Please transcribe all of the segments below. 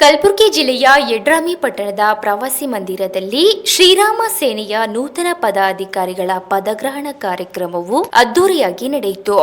ಕಲಬುರಗಿ ಜಿಲ್ಲೆಯ ಯಡ್ರಾಮಿ ಪಟ್ಟಣದ ಪ್ರವಾಸಿ ಮಂದಿರದಲ್ಲಿ ಶ್ರೀರಾಮ ಸೇನೆಯ ನೂತನ ಪದಾಧಿಕಾರಿಗಳ ಪದಗ್ರಹಣ ಕಾರ್ಯಕ್ರಮವು ಅದ್ದೂರಿಯಾಗಿ ನಡೆಯಿತು.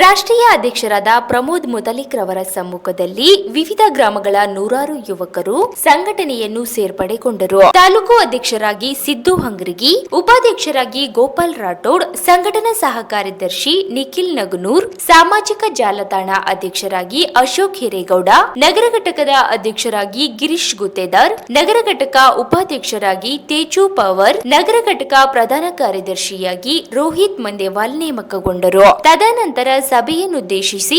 ರಾಷ್ಟ್ರೀಯ ಅಧ್ಯಕ್ಷರಾದ ಪ್ರಮೋದ್ ಮುತಾಲಿಕ್ ರವರ ಸಮ್ಮುಖದಲ್ಲಿ ವಿವಿಧ ಗ್ರಾಮಗಳ ನೂರಾರು ಯುವಕರು ಸಂಘಟನೆಯನ್ನು ಸೇರ್ಪಡೆಗೊಂಡರು. ತಾಲೂಕು ಅಧ್ಯಕ್ಷರಾಗಿ ಸಿದ್ದು ಹಂಗ್ರಿಗಿ, ಉಪಾಧ್ಯಕ್ಷರಾಗಿ ಗೋಪಾಲ್ ರಾಠೋಡ್, ಸಂಘಟನಾ ಸಹ ಕಾರ್ಯದರ್ಶಿ ನಿಖಿಲ್ ನಗನೂರ್, ಸಾಮಾಜಿಕ ಜಾಲತಾಣ ಅಧ್ಯಕ್ಷರಾಗಿ ಅಶೋಕ್ ಹಿರೇಗೌಡ, ನಗರ ಘಟಕದ ಅಧ್ಯಕ್ಷರಾಗಿ ಗಿರೀಶ್ ಗುತ್ತೇದಾರ್, ನಗರ ಘಟಕ ಉಪಾಧ್ಯಕ್ಷರಾಗಿ ತೇಜು ಪವರ್, ನಗರ ಘಟಕ ಪ್ರಧಾನ ಕಾರ್ಯದರ್ಶಿಯಾಗಿ ರೋಹಿತ್ ಮಂದೇವಾಲ್ ನೇಮಕಗೊಂಡರು. ತದನಂತರ ಸಭೆಯನ್ನುದ್ದೇಶಿಸಿ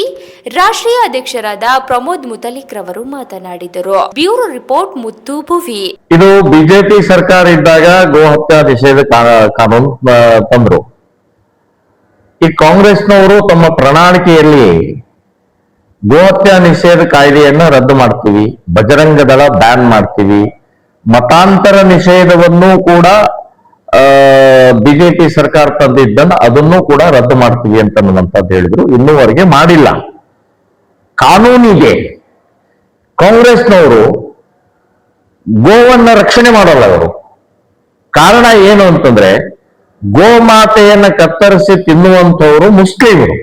ರಾಷ್ಟ್ರೀಯ ಅಧ್ಯಕ್ಷರಾದ ಪ್ರಮೋದ್ ಮುತಾಲಿಕ್ ರವರು ಮಾತನಾಡಿದರು. ಬ್ಯೂರೋ ರಿಪೋರ್ಟ್ ಮುತ್ತು ಭುವಿ. ಇದು ಬಿಜೆಪಿ ಸರ್ಕಾರ ಇದ್ದಾಗ ಗೋ ಹತ್ಯಾ ನಿಷೇಧ ಕಾನೂನು ತಂದ್ರು. ಈ ಕಾಂಗ್ರೆಸ್ನವರು ತಮ್ಮ ಪ್ರಣಾಳಿಕೆಯಲ್ಲಿ ಗೋ ಹತ್ಯಾ ನಿಷೇಧ ಕಾಯ್ದೆಯನ್ನ ರದ್ದು ಮಾಡ್ತೀವಿ, ಬಜರಂಗ ದಳ ಬ್ಯಾನ್ ಮಾಡ್ತೀವಿ, ಮತಾಂತರ ನಿಷೇಧವನ್ನು ಕೂಡ ಬಿಜೆಪಿ ಸರ್ಕಾರ ತಂದಿದ್ದನ್ನ ಅದನ್ನು ಕೂಡ ರದ್ದು ಮಾಡ್ತೀವಿ ಅಂತನ್ನುವಂಥದ್ದು ಹೇಳಿದ್ರು. ಇನ್ನೂವರೆಗೆ ಮಾಡಿಲ್ಲ. ಕಾನೂನಿಗೆ ಕಾಂಗ್ರೆಸ್ನವರು ಗೋವನ್ನ ರಕ್ಷಣೆ ಮಾಡೋಲ್ಲ. ಅವರು ಕಾರಣ ಏನು ಅಂತಂದ್ರೆ, ಗೋಮಾತೆಯನ್ನ ಕತ್ತರಿಸಿ ತಿನ್ನುವಂಥವರು ಮುಸ್ಲಿಮರು.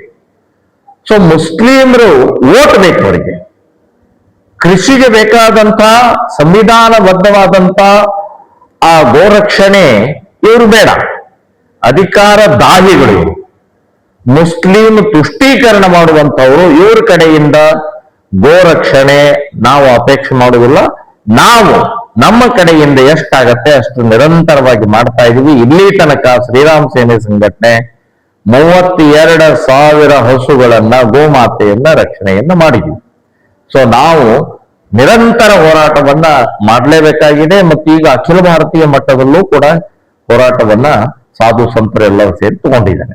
ಸೊ ಮುಸ್ಲಿಮರು ವೋಟ್ ಬೇಕು ಅವರಿಗೆ. ಕೃಷಿಗೆ ಬೇಕಾದಂತ ಸಂವಿಧಾನಬದ್ಧವಾದಂತ ಆ ಗೋರಕ್ಷಣೆ ಇವರು ಬೇಡ. ಅಧಿಕಾರ ದಾಹಿಗಳು ಇವರು. ಮುಸ್ಲಿಂ ತುಷ್ಟೀಕರಣ ಮಾಡುವಂತವರು ಇವ್ರ ಕಡೆಯಿಂದ ಗೋರಕ್ಷಣೆ ನಾವು ಅಪೇಕ್ಷೆ ಮಾಡುವುದಿಲ್ಲ. ನಾವು ನಮ್ಮ ಕಡೆಯಿಂದ ಎಷ್ಟಾಗತ್ತೆ ಅಷ್ಟು ನಿರಂತರವಾಗಿ ಮಾಡ್ತಾ ಇದೀವಿ. ಇಲ್ಲಿ ತನಕ ಶ್ರೀರಾಮ್ ಸೇನೆ ಸಂಘಟನೆ 32,000 ಹಸುಗಳನ್ನ ಗೋಮಾತೆಯನ್ನ ರಕ್ಷಣೆಯನ್ನ ಮಾಡಿದ್ವಿ. ಸೊ ನಾವು ನಿರಂತರ ಹೋರಾಟವನ್ನ ಮಾಡಲೇಬೇಕಾಗಿದೆ. ಮತ್ತು ಈಗ ಅಖಿಲ ಭಾರತೀಯ ಮಟ್ಟದಲ್ಲೂ ಕೂಡ ಹೋರಾಟವನ್ನ ಸಾಧು ಸಂತರೆಲ್ಲರೂ ಸೇರಿ ತಗೊಂಡಿದ್ದಾರೆ.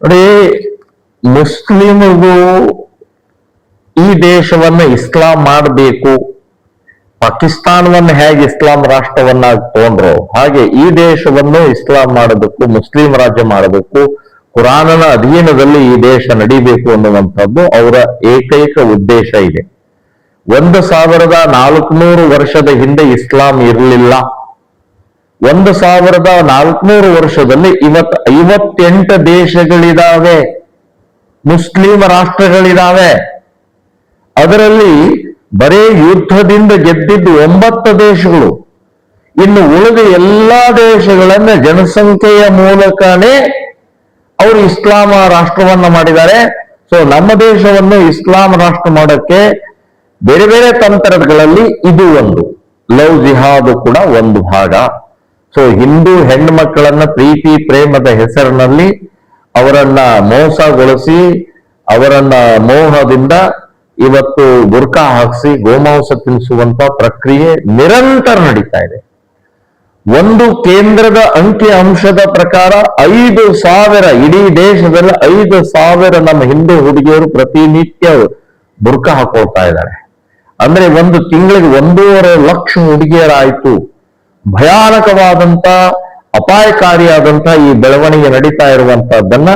ನೋಡಿ, ಮುಸ್ಲಿಮರಿಗೂ ಈ ದೇಶವನ್ನ ಇಸ್ಲಾಂ ಮಾಡಬೇಕು, ಪಾಕಿಸ್ತಾನವನ್ನು ಹೇಗೆ ಇಸ್ಲಾಂ ರಾಷ್ಟ್ರವನ್ನ ತಗೊಂಡ್ರು ಹಾಗೆ ಈ ದೇಶವನ್ನು ಇಸ್ಲಾಂ ಮಾಡೋದಕ್ಕೂ, ಮುಸ್ಲಿಂ ರಾಜ್ಯ ಮಾಡೋದಕ್ಕೂ, ಕುರಾನನ ಅಧೀನದಲ್ಲಿ ಈ ದೇಶ ನಡೀಬೇಕು ಅನ್ನುವಂಥದ್ದು ಅವರ ಏಕೈಕ ಉದ್ದೇಶ ಇದೆ. 1400 ವರ್ಷದ ಹಿಂದೆ ಇಸ್ಲಾಂ ಇರಲಿಲ್ಲ. 1400 ವರ್ಷದಲ್ಲಿ 58 ದೇಶಗಳಿದಾವೆ, ಮುಸ್ಲಿಂ ರಾಷ್ಟ್ರಗಳಿದಾವೆ. ಅದರಲ್ಲಿ ಬರೇ ಯುದ್ಧದಿಂದ ಗೆದ್ದಿದ್ದು 9 ದೇಶಗಳು. ಇನ್ನು ಉಳಿದ ಎಲ್ಲಾ ದೇಶಗಳನ್ನ ಜನಸಂಖ್ಯೆಯ ಮೂಲಕನೇ ಅವರು ಇಸ್ಲಾಂ ರಾಷ್ಟ್ರವನ್ನ ಮಾಡಿದ್ದಾರೆ. ಸೊ ನಮ್ಮ ದೇಶವನ್ನು ಇಸ್ಲಾಂ ರಾಷ್ಟ್ರ ಮಾಡೋಕ್ಕೆ ಬೇರೆ ಬೇರೆ ತಂತ್ರಗಳಲ್ಲಿ ಇದು ಒಂದು. ಲವ್ ಜಿಹಾದ್ ಕೂಡ ಒಂದು ಭಾಗ. ಸೊ ಹಿಂದೂ ಹೆಣ್ಣು ಮಕ್ಕಳನ್ನ ಪ್ರೀತಿ ಪ್ರೇಮದ ಹೆಸರಿನಲ್ಲಿ ಅವರನ್ನ ಮೋಸಗೊಳಿಸಿ, ಅವರನ್ನ ಮೋಹದಿಂದ ಇವತ್ತು ಬುರ್ಕಾ ಹಾಕಿಸಿ ಗೋಮಾಂಸ ತಿನ್ನಿಸುವಂತ ಪ್ರಕ್ರಿಯೆ ನಿರಂತರ ನಡೀತಾ ಇದೆ. ಒಂದು ಕೇಂದ್ರದ ಅಂಕಿ ಅಂಶದ ಪ್ರಕಾರ 5,000 ಇಡೀ ದೇಶದಲ್ಲಿ 5,000 ನಮ್ಮ ಹಿಂದೂ ಹುಡುಗಿಯರು ಪ್ರತಿನಿತ್ಯ ಬುರ್ಕಾ ಹಾಕೊಳ್ತಾ ಇದ್ದಾರೆ. ಅಂದ್ರೆ ಒಂದು ತಿಂಗಳಿಗೆ 1.5 ಲಕ್ಷ ಹುಡುಗಿಯರಾಯ್ತು. ಭಯಾನಕವಾದಂತ ಅಪಾಯಕಾರಿಯಾದಂತ ಈ ಬೆಳವಣಿಗೆ ನಡೀತಾ ಇರುವಂತಹದ್ದನ್ನ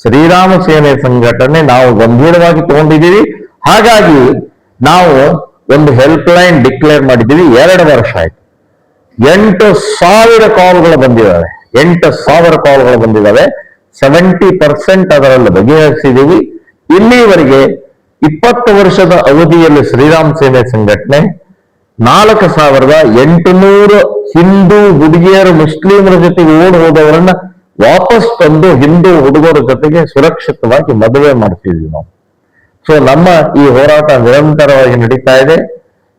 ಶ್ರೀರಾಮ ಸೇನೆ ಸಂಘಟನೆ ನಾವು ಗಂಭೀರವಾಗಿ ತಗೊಂಡಿದ್ದೀವಿ. ಹಾಗಾಗಿ ನಾವು ಒಂದು ಹೆಲ್ಪ್ ಲೈನ್ ಡಿಕ್ಲೇರ್ ಮಾಡಿದ್ದೀವಿ. 2 ವರ್ಷ ಆಯ್ತು. 8,000 ಕಾಲ್ಗಳು ಬಂದಿದ್ದಾವೆ. 8,000 ಕಾಲ್ಗಳು ಬಂದಿದ್ದಾವೆ. 70% ಅದರಲ್ಲಿ ಬಗೆಹರಿಸಿದ್ದೀವಿ. ಇಲ್ಲಿವರೆಗೆ 20 ವರ್ಷದ ಅವಧಿಯಲ್ಲಿ ಶ್ರೀರಾಮ್ ಸೇನೆ ಸಂಘಟನೆ 4,800 ಹಿಂದೂ ಹುಡುಗಿಯರು ಮುಸ್ಲಿಮರ ಜೊತೆಗೆ ಓಡಿ ಹೋದವರನ್ನ ವಾಪಸ್ ತಂದು ಹಿಂದೂ ಹುಡುಗರ ಜೊತೆಗೆ ಸುರಕ್ಷಿತವಾಗಿ ಮದುವೆ ಮಾಡ್ತಿದ್ವಿ ನಾವು. ಸೊ ನಮ್ಮ ಈ ಹೋರಾಟ ನಿರಂತರವಾಗಿ ನಡೀತಾ ಇದೆ.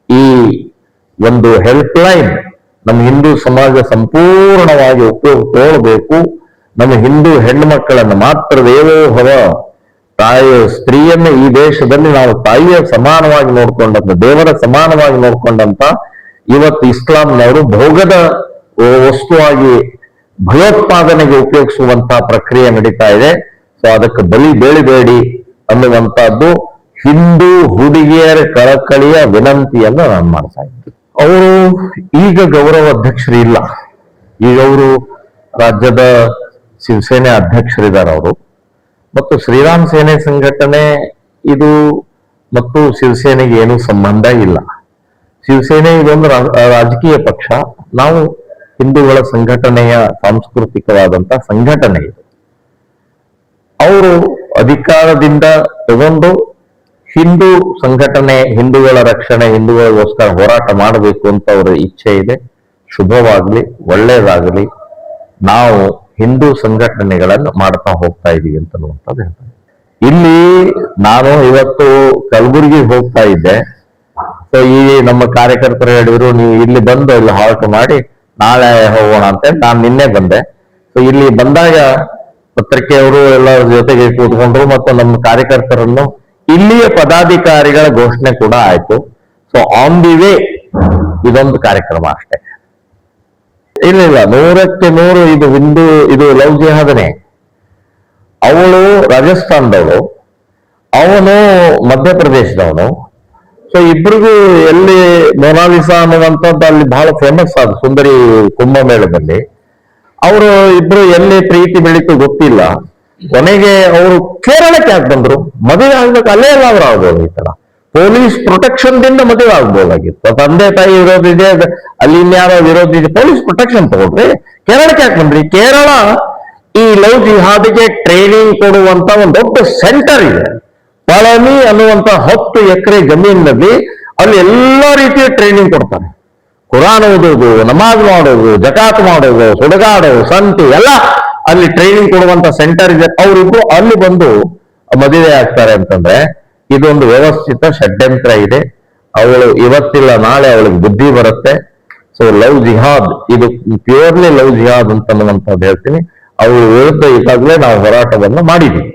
ಈ ಒಂದು ಹೆಲ್ಪ್ ಲೈನ್ ನಮ್ಮ ಹಿಂದೂ ಸಮಾಜ ಸಂಪೂರ್ಣವಾಗಿ ಉಪಯೋಗ ತಗೊಳ್ಬೇಕು. ನಮ್ಮ ಹಿಂದೂ ಹೆಣ್ಣು ಮಕ್ಕಳನ್ನು ಮಾತ್ರ ದೇವೋಭವ, ತಾಯಿ ಸ್ತ್ರೀಯನ್ನ ಈ ದೇಶದಲ್ಲಿ ನಾವು ತಾಯಿಯ ಸಮಾನವಾಗಿ ನೋಡ್ಕೊಂಡಂತ, ದೇವರ ಸಮಾನವಾಗಿ ನೋಡ್ಕೊಂಡಂತ ಇವತ್ತು ಇಸ್ಲಾಂನವರು ಭೋಗದ ವಸ್ತುವಾಗಿ ಭಯೋತ್ಪಾದನೆಗೆ ಉಪಯೋಗಿಸುವಂತಹ ಪ್ರಕ್ರಿಯೆ ನಡೀತಾ ಇದೆ. ಸೊ ಅದಕ್ಕೆ ಬಲಿ ಬೇಡಬೇಡಿ ಅನ್ನುವಂತಹದ್ದು ಹಿಂದೂ ಹುಡುಗಿಯರ ಕಳಕಳಿಯ ವಿನಂತಿಯನ್ನು ನಾನು ಮಾಡ್ತಾ ಇದ್ದೀನಿ. ಅವರು ಈಗ ಗೌರವ ಅಧ್ಯಕ್ಷರು ಇಲ್ಲ. ಈಗ ಅವರು ರಾಜ್ಯದ ಶಿವಸೇನೆ ಅಧ್ಯಕ್ಷರಿದ್ದಾರೆ ಅವರು. ಮತ್ತು ಶ್ರೀರಾಮ್ ಸೇನೆ ಸಂಘಟನೆ ಇದು ಮತ್ತು ಶಿವಸೇನೆಗೆ ಏನೂ ಸಂಬಂಧ ಇಲ್ಲ. ಶಿವಸೇನೆ ಇದೊಂದು ರಾಜಕೀಯ ಪಕ್ಷ. ನಾವು ಹಿಂದೂಗಳ ಸಂಘಟನೆಯ ಸಾಂಸ್ಕೃತಿಕವಾದಂತ ಸಂಘಟನೆ ಇದು. ಅವರು ಅಧಿಕಾರದಿಂದ ತಗೊಂಡು ಹಿಂದೂ ಸಂಘಟನೆ, ಹಿಂದೂಗಳ ರಕ್ಷಣೆ, ಹಿಂದೂಗಳಿಗೋಸ್ಕರ ಹೋರಾಟ ಮಾಡಬೇಕು ಅಂತ ಅವರ ಇಚ್ಛೆ ಇದೆ. ಶುಭವಾಗ್ಲಿ, ಒಳ್ಳೇದಾಗಲಿ. ನಾವು ಹಿಂದೂ ಸಂಘಟನೆಗಳನ್ನು ಮಾಡ್ತಾ ಹೋಗ್ತಾ ಇದೀವಿ ಅಂತನ್ನುವಂಥದ್ದು ಹೇಳ್ತಾರೆ. ಇಲ್ಲಿ ನಾನು ಇವತ್ತು ಕಲಬುರಗಿಗೆ ಹೋಗ್ತಾ ಇದ್ದೆ. ಸೊ ಈ ನಮ್ಮ ಕಾರ್ಯಕರ್ತರು ಹೇಳಿದ್ರು, ನೀವು ಇಲ್ಲಿ ಬಂದು ಇಲ್ಲಿ ಹಾಲ್ಟ್ ಮಾಡಿ ನಾಳೆ ಹೋಗೋಣ ಅಂತ. ನಾನು ನಿನ್ನೆ ಬಂದೆ. ಸೊ ಇಲ್ಲಿ ಬಂದಾಗ ಪತ್ರಿಕೆಯವರು ಎಲ್ಲ ಜೊತೆಗೆ ಕೂತ್ಕೊಂಡ್ರು ಮತ್ತು ನಮ್ಮ ಕಾರ್ಯಕರ್ತರನ್ನು ಇಲ್ಲಿಯ ಪದಾಧಿಕಾರಿಗಳ ಘೋಷಣೆ ಕೂಡ ಆಯ್ತು. ಸೊ ಆನ್ ದಿ ವೇ ಇದೊಂದು ಕಾರ್ಯಕ್ರಮ ಅಷ್ಟೇ. ಇಲ್ಲ 100% ಇದು ಲವ್ ಜಿಹಾದನೆ. ಅವಳು ರಾಜಸ್ಥಾನದವಳು, ಅವನು ಮಧ್ಯಪ್ರದೇಶದವನು. ಸೊ ಇಬ್ರಿಗೂ ಎಲ್ಲಿ ಮೊನಾಲಿಸಾ ಅನ್ನುವಂಥದ್ದು ಅಲ್ಲಿ ಬಹಳ ಫೇಮಸ್ ಆದ ಸುಂದರಿ ಕುಂಭಮೇಳದಲ್ಲಿ. ಅವರು ಇಬ್ರು ಎಲ್ಲಿ ಪ್ರೀತಿ ಬೆಳೀತು ಗೊತ್ತಿಲ್ಲ. ಕೊನೆಗೆ ಅವರು ಕೇರಳಕ್ಕೆ ಯಾಕೆ ಬಂದ್ರು? ಮದುವೆ ಆಗ್ಬೇಕು ಅಲ್ಲೇ ಎಲ್ಲ ಅವ್ರು ಆಗ್ಬೋದು. ಈ ತರ ಪೊಲೀಸ್ ಪ್ರೊಟೆಕ್ಷನ್ ದಿಂದ ಮದುವೆ ಆಗ್ಬೋದಾಗಿತ್ತು. ತಂದೆ ತಾಯಿ ವಿರೋಧ ಇದೆ, ಅಲ್ಲಿ ಇನ್ಯಾರೋ ವಿರೋಧ ಇದೆ, ಪೊಲೀಸ್ ಪ್ರೊಟೆಕ್ಷನ್ ತಗೊಂಡ್ರಿ. ಕೇರಳಕ್ಕೆ ಯಾಕೆ ಬಂದ್ರಿ? ಕೇರಳ ಈ ಲವ್ ಜಿಹಾದಿಗೆ ಟ್ರೈನಿಂಗ್ ಕೊಡುವಂತ ಒಂದು ದೊಡ್ಡ ಸೆಂಟರ್ ಇದೆ. ಪಳನಿ ಅನ್ನುವಂತ 10 ಎಕರೆ ಜಮೀನಿನಲ್ಲಿ ಅಲ್ಲಿ ಎಲ್ಲಾ ರೀತಿಯ ಟ್ರೈನಿಂಗ್ ಕೊಡ್ತಾರೆ. ಕುರಾನ್ ಓದೋದು, ನಮಾಜ್ ಮಾಡೋದು, ಜಕಾತ್ ಮಾಡೋದು, ಸುಡಗಾಡೋದು, ಸಂತಿ ಎಲ್ಲ ಅಲ್ಲಿ ಟ್ರೈನಿಂಗ್ ಕೊಡುವಂತ ಸೆಂಟರ್ ಇದೆ. ಅವರಿಬ್ರು ಅಲ್ಲಿ ಬಂದು ಮದುವೆ ಆಗ್ತಾರೆ ಅಂತಂದ್ರೆ ಇದೊಂದು ವ್ಯವಸ್ಥಿತ ಷಡ್ಯಂತ್ರ ಇದೆ. ಅವಳು ಇವತ್ತಿಲ್ಲ ನಾಳೆ ಅವಳಿಗೆ ಬುದ್ಧಿ ಬರುತ್ತೆ. ಸೊ ಲವ್ ಜಿಹಾದ್ ಇದು ಪ್ಯೂರ್ಲಿ ಲವ್ ಜಿಹಾದ್ ಅಂತನ್ನುವಂಥದ್ದು ಹೇಳ್ತೀನಿ. ಅವಳ ವಿರುದ್ಧ ಈಗಾಗಲೇ ನಾವು ಹೋರಾಟವನ್ನು ಮಾಡಿದ್ದೀವಿ.